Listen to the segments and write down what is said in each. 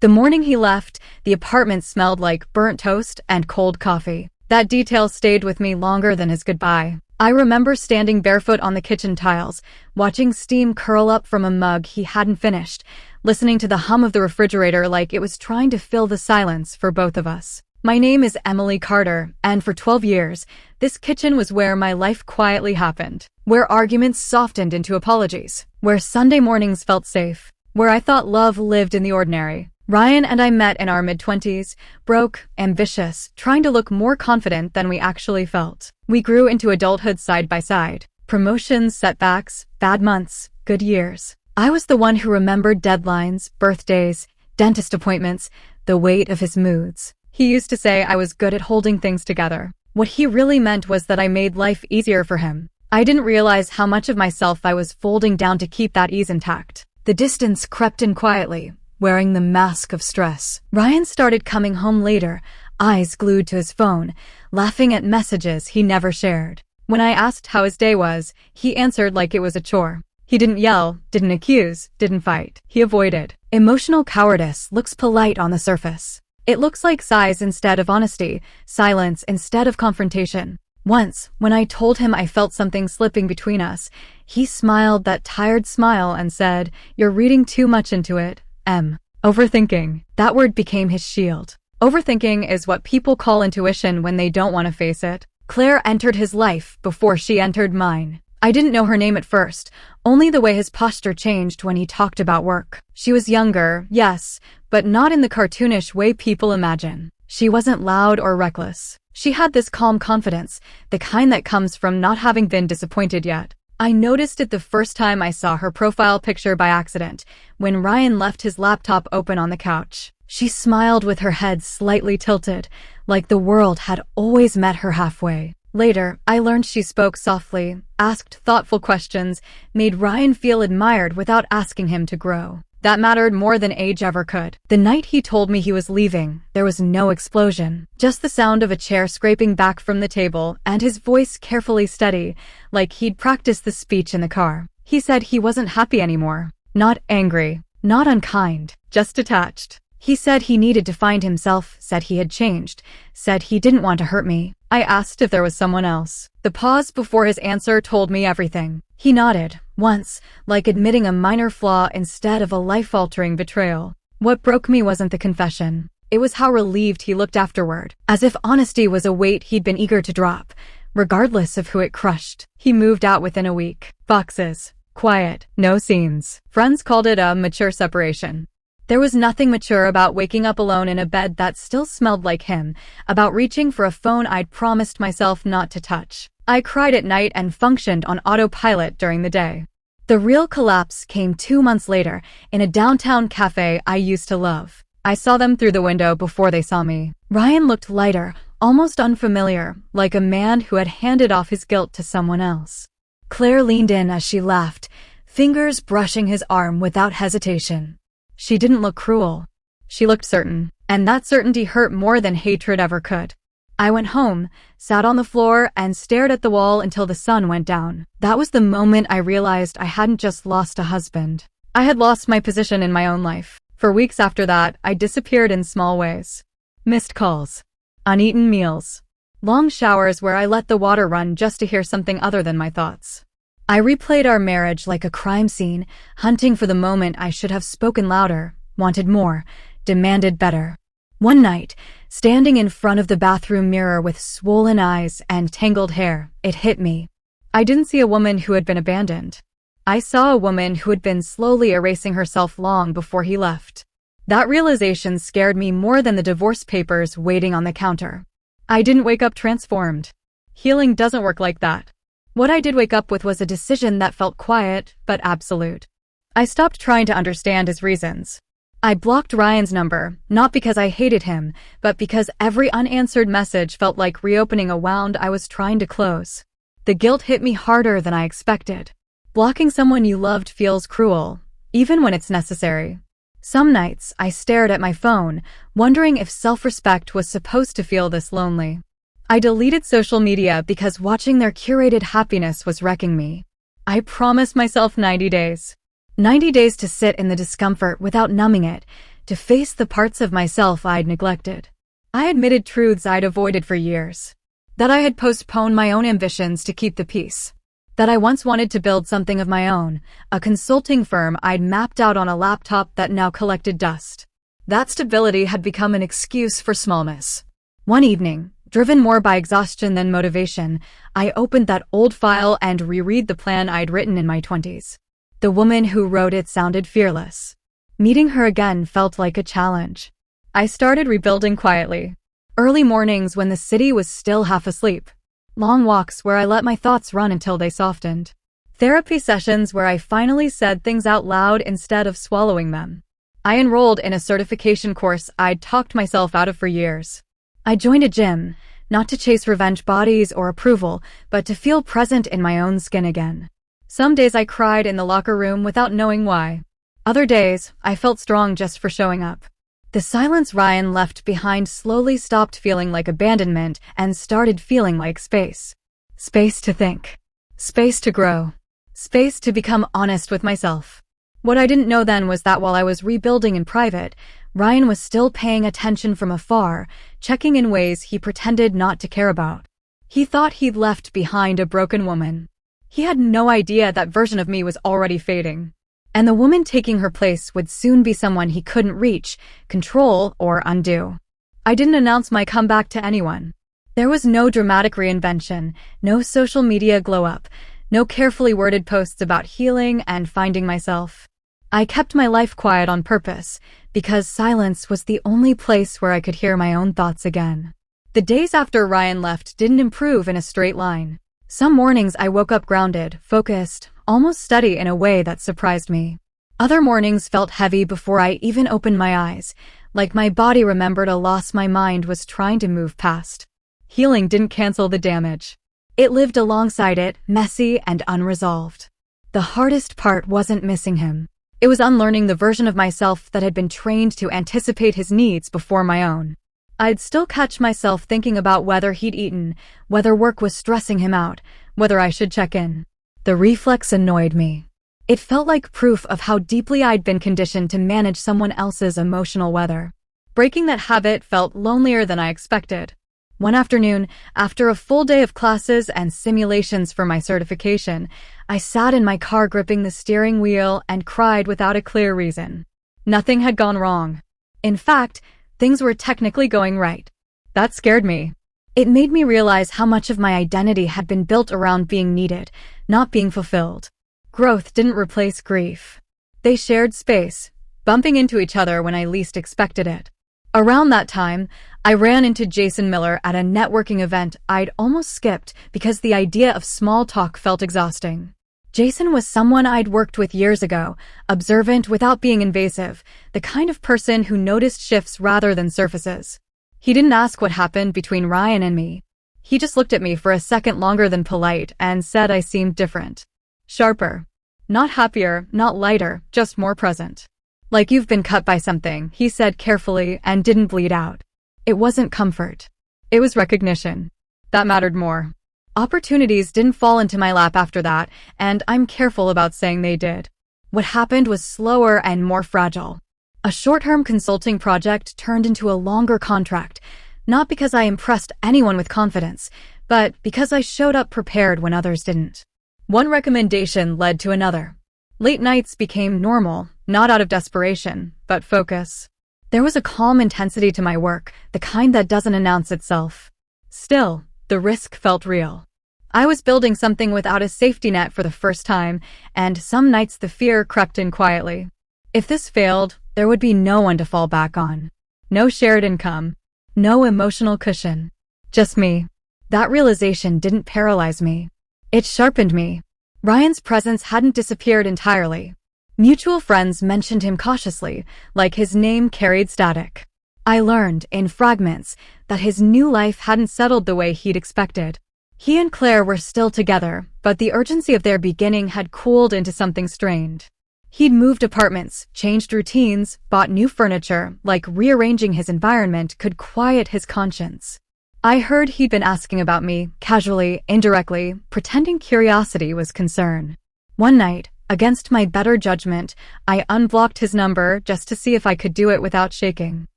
The morning he left, the apartment smelled like burnt toast and cold coffee. That detail stayed with me longer than his goodbye. I remember standing barefoot on the kitchen tiles, watching steam curl up from a mug he hadn't finished, listening to the hum of the refrigerator like it was trying to fill the silence for both of us. My name is Emily Carter, and for 12 years, this kitchen was where my life quietly happened, where arguments softened into apologies, where Sunday mornings felt safe, where I thought love lived in the ordinary. Ryan and I met in our mid-20s, broke, ambitious, trying to look more confident than we actually felt. We grew into adulthood side by side. Promotions, setbacks, bad months, good years. I was the one who remembered deadlines, birthdays, dentist appointments, the weight of his moods. He used to say I was good at holding things together. What he really meant was that I made life easier for him. I didn't realize how much of myself I was folding down to keep that ease intact. The distance crept in quietly, wearing the mask of stress. Ryan started coming home later, eyes glued to his phone, laughing at messages he never shared. When I asked how his day was, he answered like it was a chore. He didn't yell, didn't accuse, didn't fight. He avoided. Emotional cowardice looks polite on the surface. It looks like sighs instead of honesty, silence instead of confrontation. Once, when I told him I felt something slipping between us, he smiled that tired smile and said, "You're reading too much into it, Em." Overthinking. That word became his shield. Overthinking is what people call intuition when they don't want to face it. Claire entered his life before she entered mine. I didn't know her name at first, only the way his posture changed when he talked about work. She was younger, yes, but not in the cartoonish way people imagine. She wasn't loud or reckless. She had this calm confidence, the kind that comes from not having been disappointed yet. I noticed it the first time I saw her profile picture by accident, when Ryan left his laptop open on the couch. She smiled with her head slightly tilted, like the world had always met her halfway. Later, I learned she spoke softly, asked thoughtful questions, made Ryan feel admired without asking him to grow. That mattered more than age ever could. The night he told me he was leaving, there was no explosion. Just the sound of a chair scraping back from the table and his voice carefully steady, like he'd practiced the speech in the car. He said he wasn't happy anymore. Not angry, not unkind, just detached. He said he needed to find himself, said he had changed, said he didn't want to hurt me. I asked if there was someone else. The pause before his answer told me everything. He nodded, once, like admitting a minor flaw instead of a life-altering betrayal. What broke me wasn't the confession. It was how relieved he looked afterward, as if honesty was a weight he'd been eager to drop, regardless of who it crushed. He moved out within a week. Boxes. Quiet. No scenes. Friends called it a mature separation. There was nothing mature about waking up alone in a bed that still smelled like him, about reaching for a phone I'd promised myself not to touch. I cried at night and functioned on autopilot during the day. The real collapse came 2 months later, in a downtown cafe I used to love. I saw them through the window before they saw me. Ryan looked lighter, almost unfamiliar, like a man who had handed off his guilt to someone else. Claire leaned in as she laughed, fingers brushing his arm without hesitation. She didn't look cruel. She looked certain, and that certainty hurt more than hatred ever could. I went home, sat on the floor, and stared at the wall until the sun went down. That was the moment I realized I hadn't just lost a husband. I had lost my position in my own life. For weeks after that, I disappeared in small ways. Missed calls. Uneaten meals. Long showers where I let the water run just to hear something other than my thoughts. I replayed our marriage like a crime scene, hunting for the moment I should have spoken louder, wanted more, demanded better. One night, standing in front of the bathroom mirror with swollen eyes and tangled hair, it hit me. I didn't see a woman who had been abandoned. I saw a woman who had been slowly erasing herself long before he left. That realization scared me more than the divorce papers waiting on the counter. I didn't wake up transformed. Healing doesn't work like that. What I did wake up with was a decision that felt quiet, but absolute. I stopped trying to understand his reasons. I blocked Ryan's number, not because I hated him, but because every unanswered message felt like reopening a wound I was trying to close. The guilt hit me harder than I expected. Blocking someone you loved feels cruel, even when it's necessary. Some nights, I stared at my phone, wondering if self-respect was supposed to feel this lonely. I deleted social media because watching their curated happiness was wrecking me. I promised myself 90 days. 90 days to sit in the discomfort without numbing it, to face the parts of myself I'd neglected. I admitted truths I'd avoided for years. That I had postponed my own ambitions to keep the peace. That I once wanted to build something of my own, a consulting firm I'd mapped out on a laptop that now collected dust. That stability had become an excuse for smallness. One evening, driven more by exhaustion than motivation, I opened that old file and reread the plan I'd written in my 20s. The woman who wrote it sounded fearless. Meeting her again felt like a challenge. I started rebuilding quietly. Early mornings when the city was still half asleep. Long walks where I let my thoughts run until they softened. Therapy sessions where I finally said things out loud instead of swallowing them. I enrolled in a certification course I'd talked myself out of for years. I joined a gym, not to chase revenge bodies or approval, but to feel present in my own skin again. Some days I cried in the locker room without knowing why. Other days, I felt strong just for showing up. The silence Ryan left behind slowly stopped feeling like abandonment and started feeling like space. Space to think. Space to grow. Space to become honest with myself. What I didn't know then was that while I was rebuilding in private, Ryan was still paying attention from afar, checking in ways he pretended not to care about. He thought he'd left behind a broken woman. He had no idea that version of me was already fading. And the woman taking her place would soon be someone he couldn't reach, control, or undo. I didn't announce my comeback to anyone. There was no dramatic reinvention, no social media glow-up, no carefully worded posts about healing and finding myself. I kept my life quiet on purpose, because silence was the only place where I could hear my own thoughts again. The days after Ryan left didn't improve in a straight line. Some mornings I woke up grounded, focused, almost steady in a way that surprised me. Other mornings felt heavy before I even opened my eyes, like my body remembered a loss my mind was trying to move past. Healing didn't cancel the damage. It lived alongside it, messy and unresolved. The hardest part wasn't missing him. It was unlearning the version of myself that had been trained to anticipate his needs before my own. I'd still catch myself thinking about whether he'd eaten, whether work was stressing him out, whether I should check in. The reflex annoyed me. It felt like proof of how deeply I'd been conditioned to manage someone else's emotional weather. Breaking that habit felt lonelier than I expected. One afternoon, after a full day of classes and simulations for my certification, I sat in my car gripping the steering wheel and cried without a clear reason. Nothing had gone wrong. In fact, things were technically going right. That scared me. It made me realize how much of my identity had been built around being needed, not being fulfilled. Growth didn't replace grief. They shared space, bumping into each other when I least expected it. Around that time, I ran into Jason Miller at a networking event I'd almost skipped because the idea of small talk felt exhausting. Jason was someone I'd worked with years ago, observant without being invasive, the kind of person who noticed shifts rather than surfaces. He didn't ask what happened between Ryan and me. He just looked at me for a second longer than polite and said I seemed different. Sharper. Not happier, not lighter, just more present. Like you've been cut by something, he said carefully and didn't bleed out. It wasn't comfort. It was recognition. That mattered more. Opportunities didn't fall into my lap after that, and I'm careful about saying they did. What happened was slower and more fragile. A short-term consulting project turned into a longer contract, not because I impressed anyone with confidence, but because I showed up prepared when others didn't. One recommendation led to another. Late nights became normal, not out of desperation, but focus. There was a calm intensity to my work, the kind that doesn't announce itself. Still, the risk felt real. I was building something without a safety net for the first time, and some nights the fear crept in quietly. If this failed, there would be no one to fall back on. No shared income. No emotional cushion. Just me. That realization didn't paralyze me. It sharpened me. Ryan's presence hadn't disappeared entirely. Mutual friends mentioned him cautiously, like his name carried static. I learned, in fragments, that his new life hadn't settled the way he'd expected. He and Claire were still together, but the urgency of their beginning had cooled into something strained. He'd moved apartments, changed routines, bought new furniture, like rearranging his environment could quiet his conscience. I heard he'd been asking about me, casually, indirectly, pretending curiosity was concern. One night, Against my better judgment, I unblocked his number just to see if I could do it without shaking.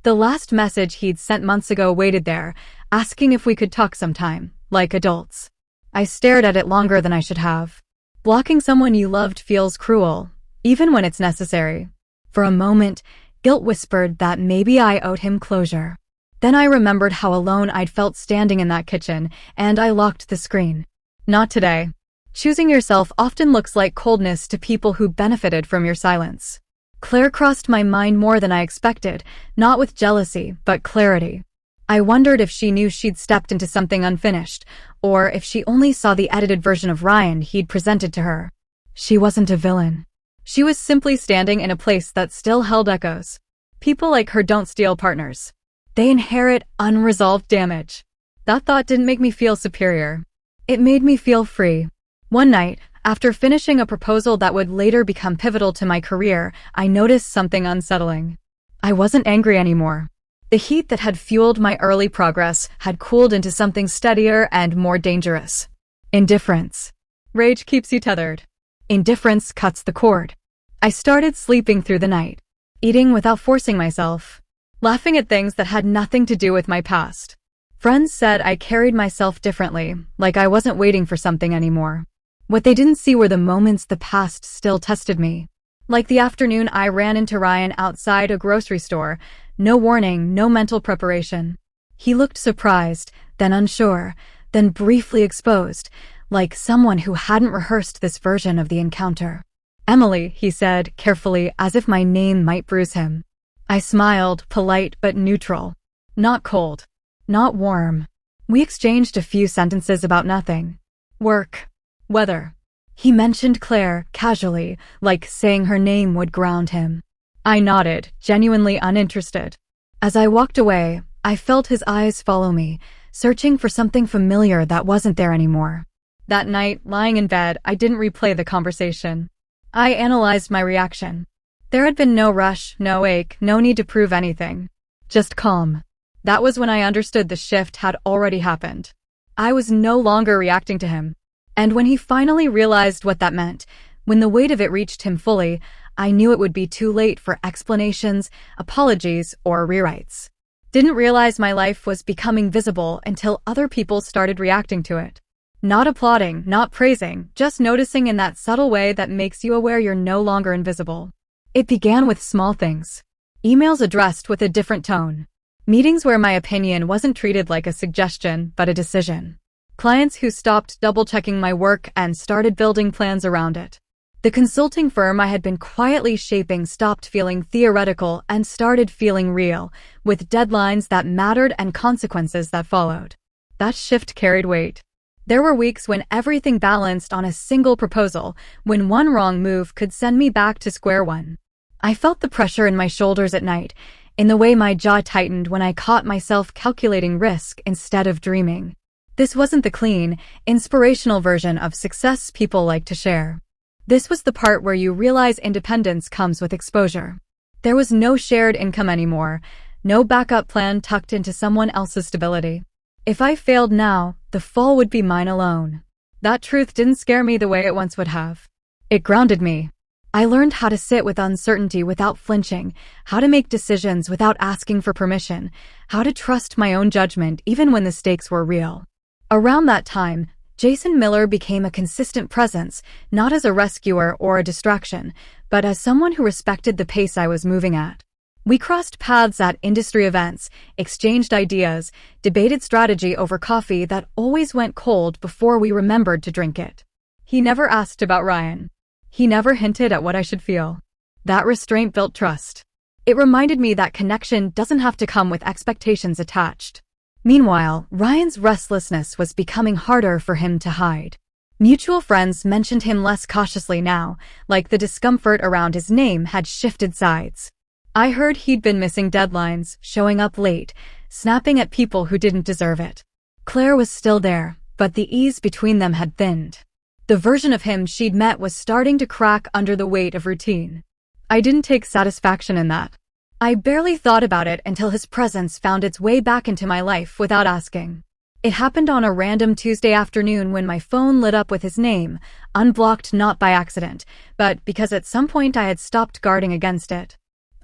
The last message he'd sent months ago waited there, asking if we could talk sometime, like adults. I stared at it longer than I should have. Blocking someone you loved feels cruel, even when it's necessary. For a moment, guilt whispered that maybe I owed him closure. Then I remembered how alone I'd felt standing in that kitchen, and I locked the screen. Not today. Choosing yourself often looks like coldness to people who benefited from your silence. Claire crossed my mind more than I expected, not with jealousy, but clarity. I wondered if she knew she'd stepped into something unfinished, or if she only saw the edited version of Ryan he'd presented to her. She wasn't a villain. She was simply standing in a place that still held echoes. People like her don't steal partners. They inherit unresolved damage. That thought didn't make me feel superior. It made me feel free. One night, after finishing a proposal that would later become pivotal to my career, I noticed something unsettling. I wasn't angry anymore. The heat that had fueled my early progress had cooled into something steadier and more dangerous. Indifference. Rage keeps you tethered. Indifference cuts the cord. I started sleeping through the night, eating without forcing myself, laughing at things that had nothing to do with my past. Friends said I carried myself differently, like I wasn't waiting for something anymore. What they didn't see were the moments the past still tested me. Like the afternoon I ran into Ryan outside a grocery store, no warning, no mental preparation. He looked surprised, then unsure, then briefly exposed, like someone who hadn't rehearsed this version of the encounter. "Emily," he said, carefully, as if my name might bruise him. I smiled, polite but neutral. Not cold. Not warm. We exchanged a few sentences about nothing. Work. Weather. He mentioned Claire, casually, like saying her name would ground him. I nodded, genuinely uninterested. As I walked away, I felt his eyes follow me, searching for something familiar that wasn't there anymore. That night, lying in bed, I didn't replay the conversation. I analyzed my reaction. There had been no rush, no ache, no need to prove anything. Just calm. That was when I understood the shift had already happened. I was no longer reacting to him. And when he finally realized what that meant, when the weight of it reached him fully, I knew it would be too late for explanations, apologies, or rewrites. Didn't realize my life was becoming visible until other people started reacting to it. Not applauding, not praising, just noticing in that subtle way that makes you aware you're no longer invisible. It began with small things. Emails addressed with a different tone. Meetings where my opinion wasn't treated like a suggestion, but a decision. Clients who stopped double-checking my work and started building plans around it. The consulting firm I had been quietly shaping stopped feeling theoretical and started feeling real, with deadlines that mattered and consequences that followed. That shift carried weight. There were weeks when everything balanced on a single proposal, when one wrong move could send me back to square one. I felt the pressure in my shoulders at night, in the way my jaw tightened when I caught myself calculating risk instead of dreaming. This wasn't the clean, inspirational version of success people like to share. This was the part where you realize independence comes with exposure. There was no shared income anymore, no backup plan tucked into someone else's stability. If I failed now, the fall would be mine alone. That truth didn't scare me the way it once would have. It grounded me. I learned how to sit with uncertainty without flinching, how to make decisions without asking for permission, how to trust my own judgment even when the stakes were real. Around that time, Jason Miller became a consistent presence, not as a rescuer or a distraction, but as someone who respected the pace I was moving at. We crossed paths at industry events, exchanged ideas, debated strategy over coffee that always went cold before we remembered to drink it. He never asked about Ryan. He never hinted at what I should feel. That restraint built trust. It reminded me that connection doesn't have to come with expectations attached. Meanwhile, Ryan's restlessness was becoming harder for him to hide. Mutual friends mentioned him less cautiously now, like the discomfort around his name had shifted sides. I heard he'd been missing deadlines, showing up late, snapping at people who didn't deserve it. Claire was still there, but the ease between them had thinned. The version of him she'd met was starting to crack under the weight of routine. I didn't take satisfaction in that. I barely thought about it until his presence found its way back into my life without asking. It happened on a random Tuesday afternoon when my phone lit up with his name, unblocked not by accident, but because at some point I had stopped guarding against it.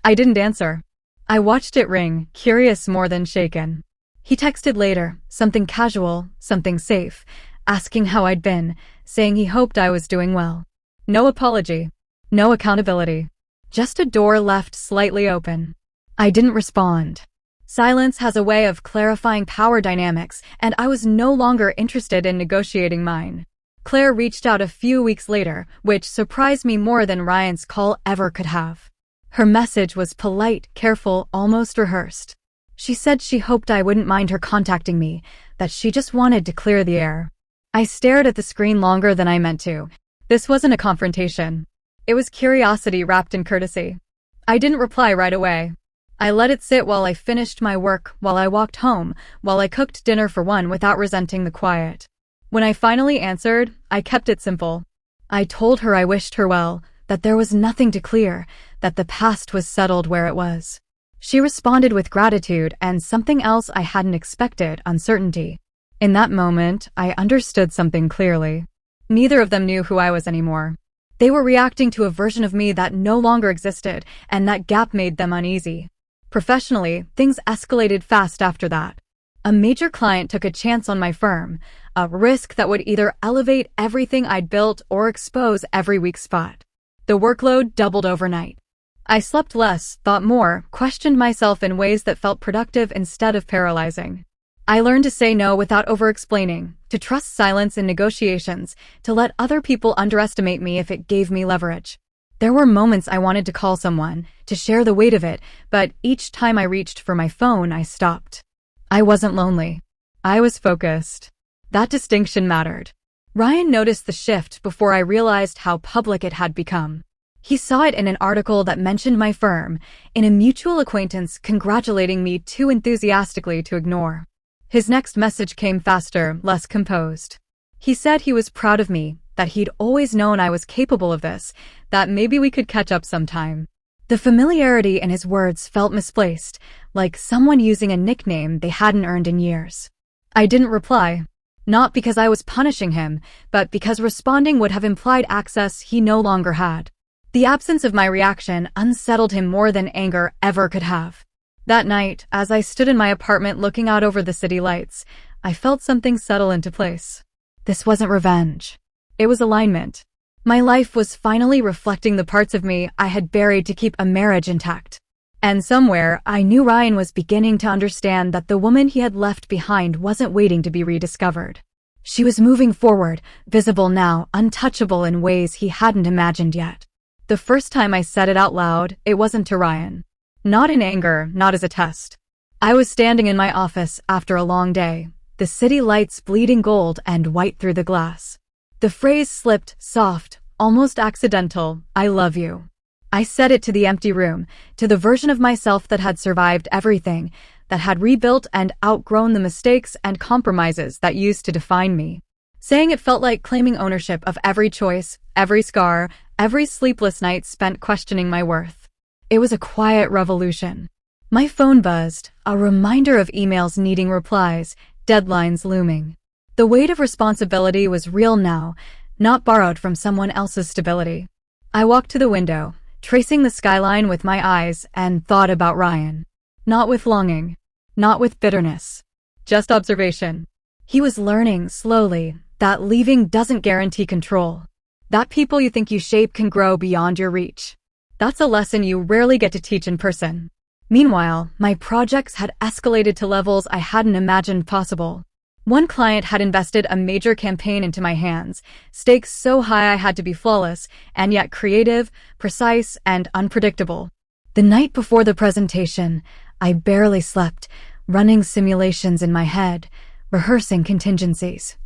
I didn't answer. I watched it ring, curious more than shaken. He texted later, something casual, something safe, asking how I'd been, saying he hoped I was doing well. No apology. No accountability. Just a door left slightly open. I didn't respond. Silence has a way of clarifying power dynamics, and I was no longer interested in negotiating mine. Claire reached out a few weeks later, which surprised me more than Ryan's call ever could have. Her message was polite, careful, almost rehearsed. She said she hoped I wouldn't mind her contacting me, that she just wanted to clear the air. I stared at the screen longer than I meant to. This wasn't a confrontation. It was curiosity wrapped in courtesy. I didn't reply right away. I let it sit while I finished my work, while I walked home, while I cooked dinner for one without resenting the quiet. When I finally answered, I kept it simple. I told her I wished her well, that there was nothing to clear, that the past was settled where it was. She responded with gratitude and something else I hadn't expected, uncertainty. In that moment, I understood something clearly. Neither of them knew who I was anymore. They were reacting to a version of me that no longer existed, and that gap made them uneasy. Professionally, things escalated fast after that. A major client took a chance on my firm, a risk that would either elevate everything I'd built or expose every weak spot. The workload doubled overnight. I slept less, thought more, questioned myself in ways that felt productive instead of paralyzing. I learned to say no without over-explaining, to trust silence in negotiations, to let other people underestimate me if it gave me leverage. There were moments I wanted to call someone, to share the weight of it, but each time I reached for my phone, I stopped. I wasn't lonely. I was focused. That distinction mattered. Ryan noticed the shift before I realized how public it had become. He saw it in an article that mentioned my firm, in a mutual acquaintance congratulating me too enthusiastically to ignore. His next message came faster, less composed. He said he was proud of me, that he'd always known I was capable of this, that maybe we could catch up sometime. The familiarity in his words felt misplaced, like someone using a nickname they hadn't earned in years. I didn't reply. Not because I was punishing him, but because responding would have implied access he no longer had. The absence of my reaction unsettled him more than anger ever could have. That night, as I stood in my apartment looking out over the city lights, I felt something settle into place. This wasn't revenge. It was alignment. My life was finally reflecting the parts of me I had buried to keep a marriage intact. And somewhere, I knew Ryan was beginning to understand that the woman he had left behind wasn't waiting to be rediscovered. She was moving forward, visible now, untouchable in ways he hadn't imagined yet. The first time I said it out loud, it wasn't to Ryan. Not in anger, not as a test. I was standing in my office after a long day, the city lights bleeding gold and white through the glass. The phrase slipped, soft, almost accidental, "I love you." I said it to the empty room, to the version of myself that had survived everything, that had rebuilt and outgrown the mistakes and compromises that used to define me. Saying it felt like claiming ownership of every choice, every scar, every sleepless night spent questioning my worth. It was a quiet revolution. My phone buzzed, a reminder of emails needing replies, deadlines looming. The weight of responsibility was real now, not borrowed from someone else's stability. I walked to the window, tracing the skyline with my eyes, and thought about Ryan. Not with longing, not with bitterness, just observation. He was learning, slowly, that leaving doesn't guarantee control. That people you think you shape can grow beyond your reach. That's a lesson you rarely get to teach in person. Meanwhile, my projects had escalated to levels I hadn't imagined possible. One client had invested a major campaign into my hands, stakes so high I had to be flawless, and yet creative, precise, and unpredictable. The night before the presentation, I barely slept, running simulations in my head, rehearsing contingencies,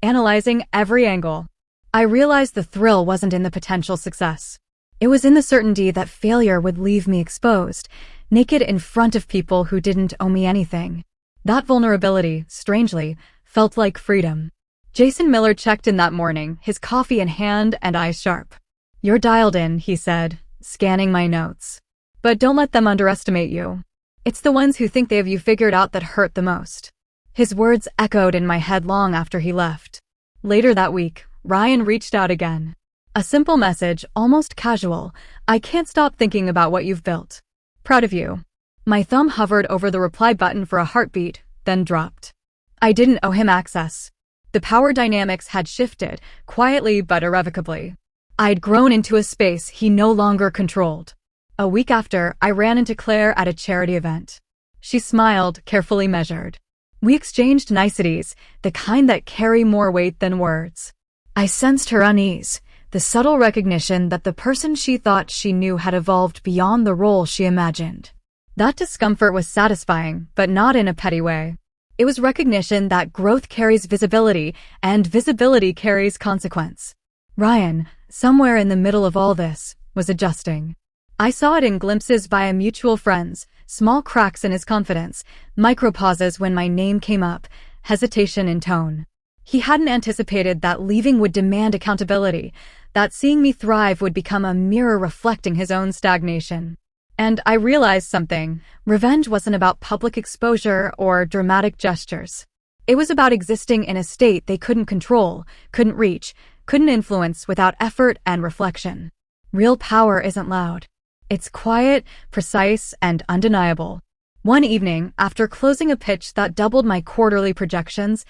analyzing every angle. I realized the thrill wasn't in the potential success. It was in the certainty that failure would leave me exposed, naked in front of people who didn't owe me anything. That vulnerability, strangely, felt like freedom. Jason Miller checked in that morning, his coffee in hand and eyes sharp. "You're dialed in," he said, scanning my notes. "But don't let them underestimate you. It's the ones who think they have you figured out that hurt the most." His words echoed in my head long after he left. Later that week, Ryan reached out again. A simple message, almost casual. "I can't stop thinking about what you've built. Proud of you." My thumb hovered over the reply button for a heartbeat, then dropped. I didn't owe him access. The power dynamics had shifted, quietly but irrevocably. I'd grown into a space he no longer controlled. A week after, I ran into Claire at a charity event. She smiled, carefully measured. We exchanged niceties, the kind that carry more weight than words. I sensed her unease, the subtle recognition that the person she thought she knew had evolved beyond the role she imagined. That discomfort was satisfying, but not in a petty way. It was recognition that growth carries visibility, and visibility carries consequence. Ryan, somewhere in the middle of all this, was adjusting. I saw it in glimpses via mutual friends, small cracks in his confidence, micropauses when my name came up, hesitation in tone. He hadn't anticipated that leaving would demand accountability, that seeing me thrive would become a mirror reflecting his own stagnation. And I realized something. Revenge wasn't about public exposure or dramatic gestures. It was about existing in a state they couldn't control, couldn't reach, couldn't influence without effort and reflection. Real power isn't loud. It's quiet, precise, and undeniable. One evening, after closing a pitch that doubled my quarterly projections,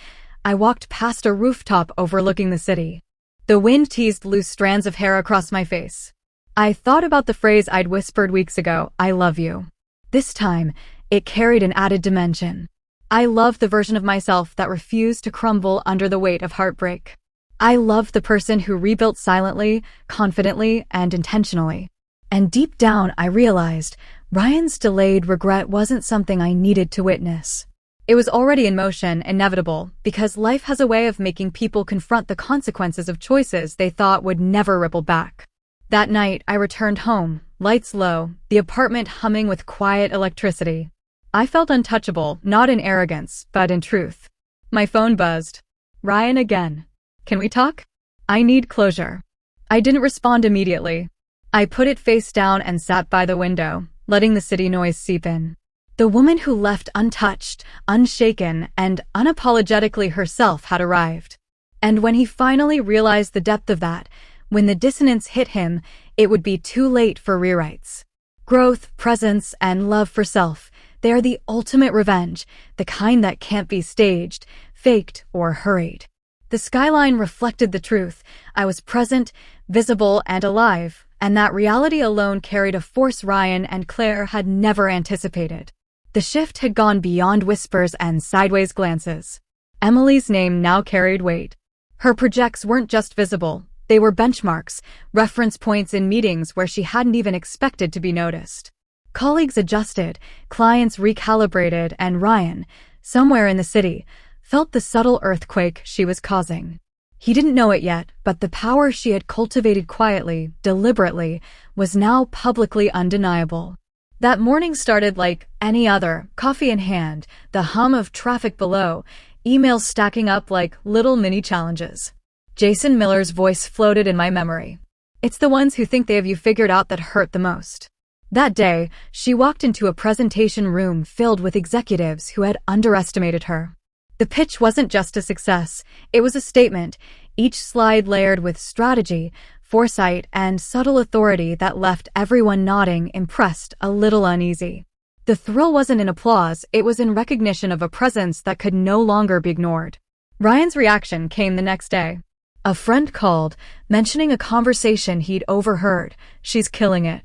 I walked past a rooftop overlooking the city. The wind teased loose strands of hair across my face. I thought about the phrase I'd whispered weeks ago, "I love you." This time, it carried an added dimension. I loved the version of myself that refused to crumble under the weight of heartbreak. I loved the person who rebuilt silently, confidently, and intentionally. And deep down, I realized Ryan's delayed regret wasn't something I needed to witness. It was already in motion, inevitable, because life has a way of making people confront the consequences of choices they thought would never ripple back. That night, I returned home, lights low, the apartment humming with quiet electricity. I felt untouchable, not in arrogance, but in truth. My phone buzzed. "Ryan again. Can we talk? I need closure." I didn't respond immediately. I put it face down and sat by the window, letting the city noise seep in. The woman who left untouched, unshaken, and unapologetically herself had arrived. And when he finally realized the depth of that, when the dissonance hit him, it would be too late for rewrites. Growth, presence, and love for self, they are the ultimate revenge, the kind that can't be staged, faked, or hurried. The skyline reflected the truth. I was present, visible, and alive, and that reality alone carried a force Ryan and Claire had never anticipated. The shift had gone beyond whispers and sideways glances. Emily's name now carried weight. Her projects weren't just visible. They were benchmarks, reference points in meetings where she hadn't even expected to be noticed. Colleagues adjusted, clients recalibrated, and Ryan, somewhere in the city, felt the subtle earthquake she was causing. He didn't know it yet, but the power she had cultivated quietly, deliberately, was now publicly undeniable. That morning started like any other, coffee in hand, the hum of traffic below, emails stacking up like little mini challenges. Jason Miller's voice floated in my memory. "It's the ones who think they have you figured out that hurt the most." That day, she walked into a presentation room filled with executives who had underestimated her. The pitch wasn't just a success, it was a statement, each slide layered with strategy, foresight, and subtle authority that left everyone nodding, impressed, a little uneasy. The thrill wasn't in applause, it was in recognition of a presence that could no longer be ignored. Ryan's reaction came the next day. A friend called, mentioning a conversation he'd overheard. "She's killing it."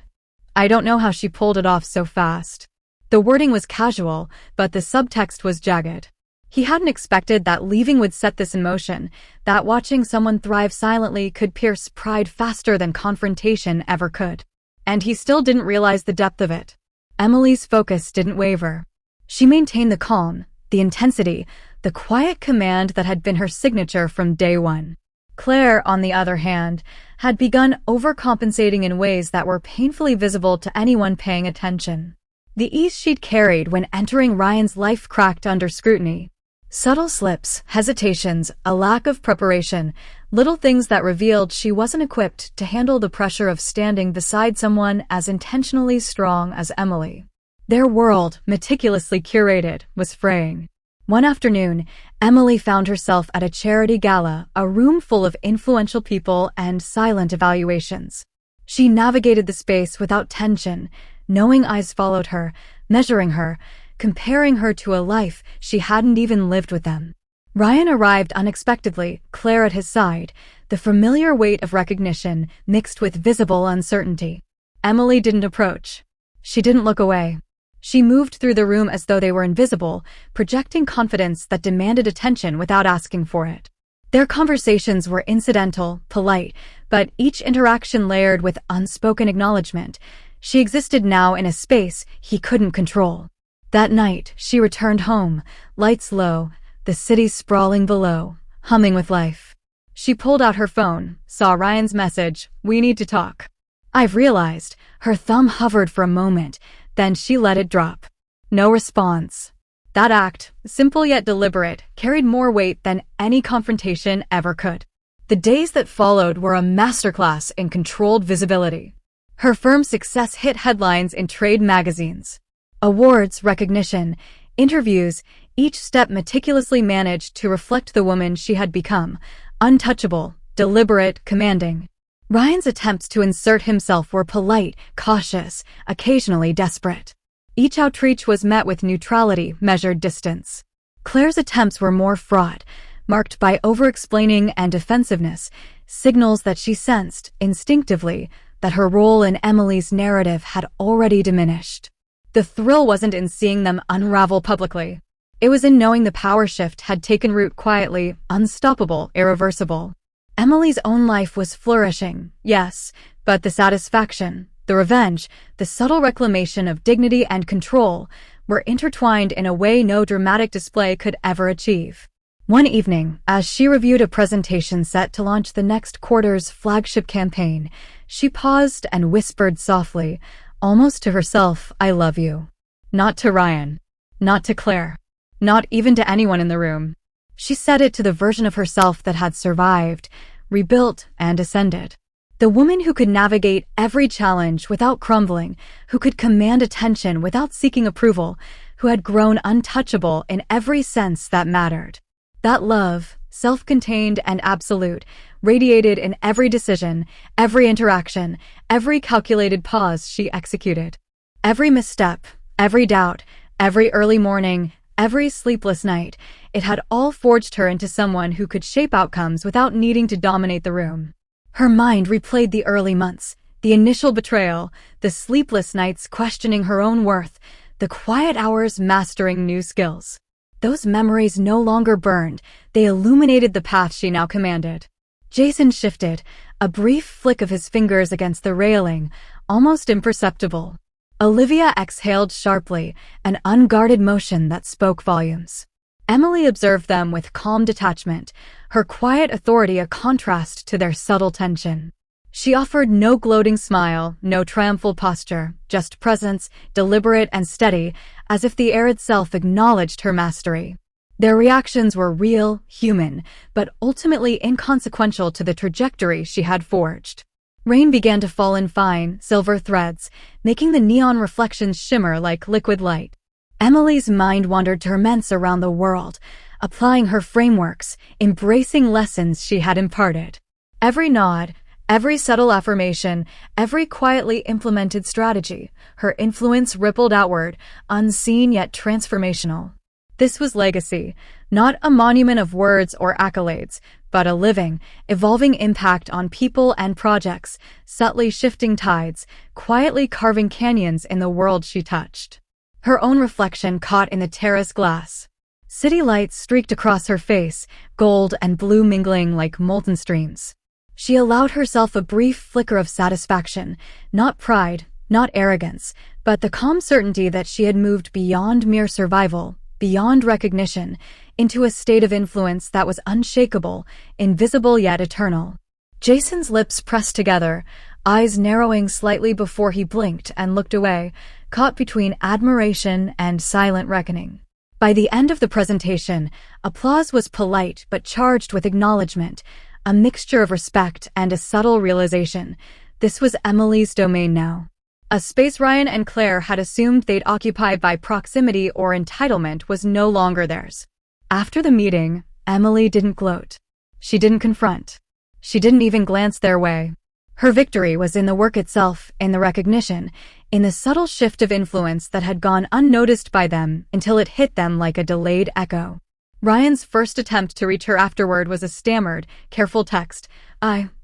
I don't know how she pulled it off so fast. The wording was casual, but the subtext was jagged. He hadn't expected that leaving would set this in motion, that watching someone thrive silently could pierce pride faster than confrontation ever could. And he still didn't realize the depth of it. Emily's focus didn't waver. She maintained the calm, the intensity, the quiet command that had been her signature from day one. Claire, on the other hand, had begun overcompensating in ways that were painfully visible to anyone paying attention. The ease she'd carried when entering Ryan's life cracked under scrutiny. Subtle slips, hesitations, a lack of preparation, little things that revealed she wasn't equipped to handle the pressure of standing beside someone as intentionally strong as Emily. Their world, meticulously curated, was fraying. One afternoon, Emily found herself at a charity gala, a room full of influential people and silent evaluations. She navigated the space without tension, knowing eyes followed her, measuring her, comparing her to a life she hadn't even lived with them. Ryan arrived unexpectedly, Claire at his side, the familiar weight of recognition mixed with visible uncertainty. Emily didn't approach. She didn't look away. She moved through the room as though they were invisible, projecting confidence that demanded attention without asking for it. Their conversations were incidental, polite, but each interaction layered with unspoken acknowledgement. She existed now in a space he couldn't control. That night, she returned home, lights low, the city sprawling below, humming with life. She pulled out her phone, saw Ryan's message, "We need to talk." "I've realized." Her thumb hovered for a moment, then she let it drop. No response. That act, simple yet deliberate, carried more weight than any confrontation ever could. The days that followed were a masterclass in controlled visibility. Her firm's success hit headlines in trade magazines. Awards, recognition, interviews, each step meticulously managed to reflect the woman she had become, untouchable, deliberate, commanding. Ryan's attempts to insert himself were polite, cautious, occasionally desperate. Each outreach was met with neutrality, measured distance. Claire's attempts were more fraught, marked by over-explaining and defensiveness, signals that she sensed, instinctively, that her role in Emily's narrative had already diminished. The thrill wasn't in seeing them unravel publicly. It was in knowing the power shift had taken root quietly, unstoppable, irreversible. Emily's own life was flourishing, yes, but the satisfaction, the revenge, the subtle reclamation of dignity and control were intertwined in a way no dramatic display could ever achieve. One evening, as she reviewed a presentation set to launch the next quarter's flagship campaign, she paused and whispered softly, almost to herself, "I love you." Not to Ryan. Not to Claire. Not even to anyone in the room. She said it to the version of herself that had survived, rebuilt, and ascended. The woman who could navigate every challenge without crumbling, who could command attention without seeking approval, who had grown untouchable in every sense that mattered. That love, self-contained and absolute, radiated in every decision, every interaction, every calculated pause she executed. Every misstep, every doubt, every early morning, every sleepless night, it had all forged her into someone who could shape outcomes without needing to dominate the room. Her mind replayed the early months, the initial betrayal, the sleepless nights questioning her own worth, the quiet hours mastering new skills. Those memories no longer burned, they illuminated the path she now commanded. Jason shifted, a brief flick of his fingers against the railing, almost imperceptible. Olivia exhaled sharply, an unguarded motion that spoke volumes. Emily observed them with calm detachment, her quiet authority a contrast to their subtle tension. She offered no gloating smile, no triumphal posture, just presence, deliberate and steady, as if the air itself acknowledged her mastery. Their reactions were real, human, but ultimately inconsequential to the trajectory she had forged. Rain began to fall in fine, silver threads, making the neon reflections shimmer like liquid light. Emily's mind wandered torments around the world, applying her frameworks, embracing lessons she had imparted. Every nod, every subtle affirmation, every quietly implemented strategy, her influence rippled outward, unseen yet transformational. This was legacy, not a monument of words or accolades, but a living, evolving impact on people and projects, subtly shifting tides, quietly carving canyons in the world she touched. Her own reflection caught in the terrace glass. City lights streaked across her face, gold and blue mingling like molten streams. She allowed herself a brief flicker of satisfaction, not pride, not arrogance, but the calm certainty that she had moved beyond mere survival, beyond recognition, into a state of influence that was unshakable, invisible yet eternal. Jason's lips pressed together, eyes narrowing slightly before he blinked and looked away, caught between admiration and silent reckoning. By the end of the presentation, applause was polite but charged with acknowledgement, a mixture of respect and a subtle realization. This was Emily's domain now. A space Ryan and Claire had assumed they'd occupy by proximity or entitlement was no longer theirs. After the meeting, Emily didn't gloat. She didn't confront. She didn't even glance their way. Her victory was in the work itself, in the recognition, in the subtle shift of influence that had gone unnoticed by them until it hit them like a delayed echo. Ryan's first attempt to reach her afterward was a stammered, careful text.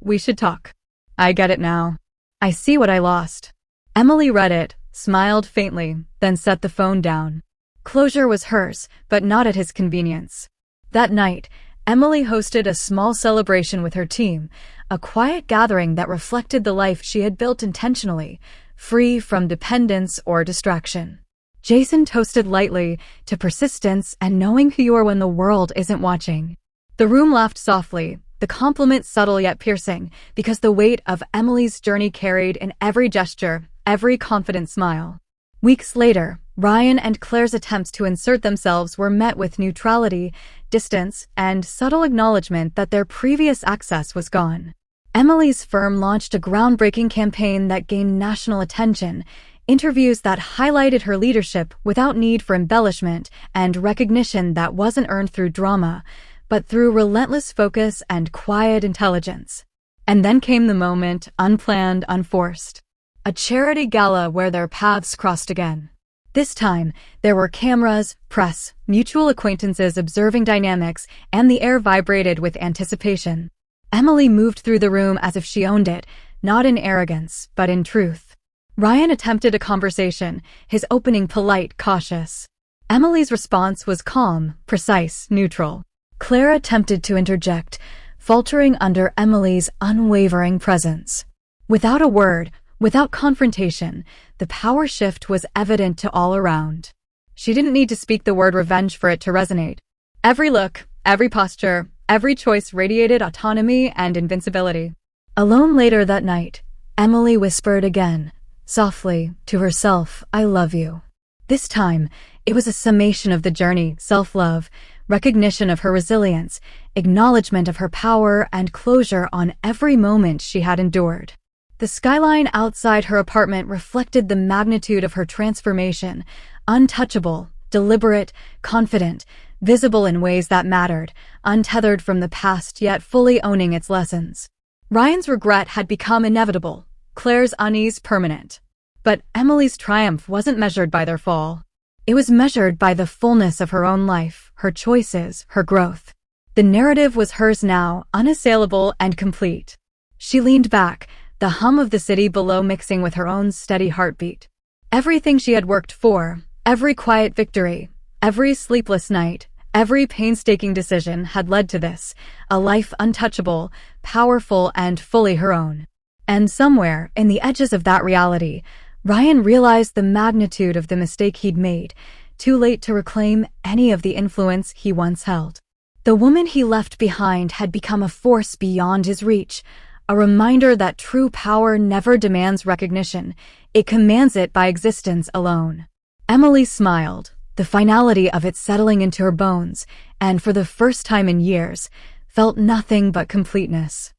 We should talk. I get it now. I see what I lost. Emily read it, smiled faintly, then set the phone down. Closure was hers, but not at his convenience. That night, Emily hosted a small celebration with her team, a quiet gathering that reflected the life she had built intentionally, free from dependence or distraction. Jason toasted lightly to persistence and knowing who you are when the world isn't watching. The room laughed softly, the compliment subtle yet piercing, because the weight of Emily's journey carried in every gesture, every confident smile. Weeks later, Ryan and Claire's attempts to insert themselves were met with neutrality, distance, and subtle acknowledgement that their previous access was gone. Emily's firm launched a groundbreaking campaign that gained national attention, interviews that highlighted her leadership without need for embellishment, and recognition that wasn't earned through drama, but through relentless focus and quiet intelligence. And then came the moment, unplanned, unforced. A charity gala where their paths crossed again. This time, there were cameras, press, mutual acquaintances observing dynamics, and the air vibrated with anticipation. Emily moved through the room as if she owned it, not in arrogance, but in truth. Ryan attempted a conversation, his opening polite, cautious. Emily's response was calm, precise, neutral. Claire attempted to interject, faltering under Emily's unwavering presence. Without a word, without confrontation, the power shift was evident to all around. She didn't need to speak the word revenge for it to resonate. Every look, every posture, every choice radiated autonomy and invincibility. Alone later that night, Emily whispered again, softly, to herself, I love you. This time, it was a summation of the journey, self-love, recognition of her resilience, acknowledgement of her power, and closure on every moment she had endured. The skyline outside her apartment reflected the magnitude of her transformation, untouchable, deliberate, confident, visible in ways that mattered, untethered from the past yet fully owning its lessons. Ryan's regret had become inevitable, Claire's unease permanent. But Emily's triumph wasn't measured by their fall. It was measured by the fullness of her own life, her choices, her growth. The narrative was hers now, unassailable and complete. She leaned back, the hum of the city below mixing with her own steady heartbeat. Everything she had worked for, every quiet victory, every sleepless night, every painstaking decision had led to this, a life untouchable, powerful, and fully her own. And somewhere, in the edges of that reality, Ryan realized the magnitude of the mistake he'd made, too late to reclaim any of the influence he once held. The woman he left behind had become a force beyond his reach, a reminder that true power never demands recognition, it commands it by existence alone. Emily smiled, the finality of it settling into her bones, and for the first time in years, felt nothing but completeness.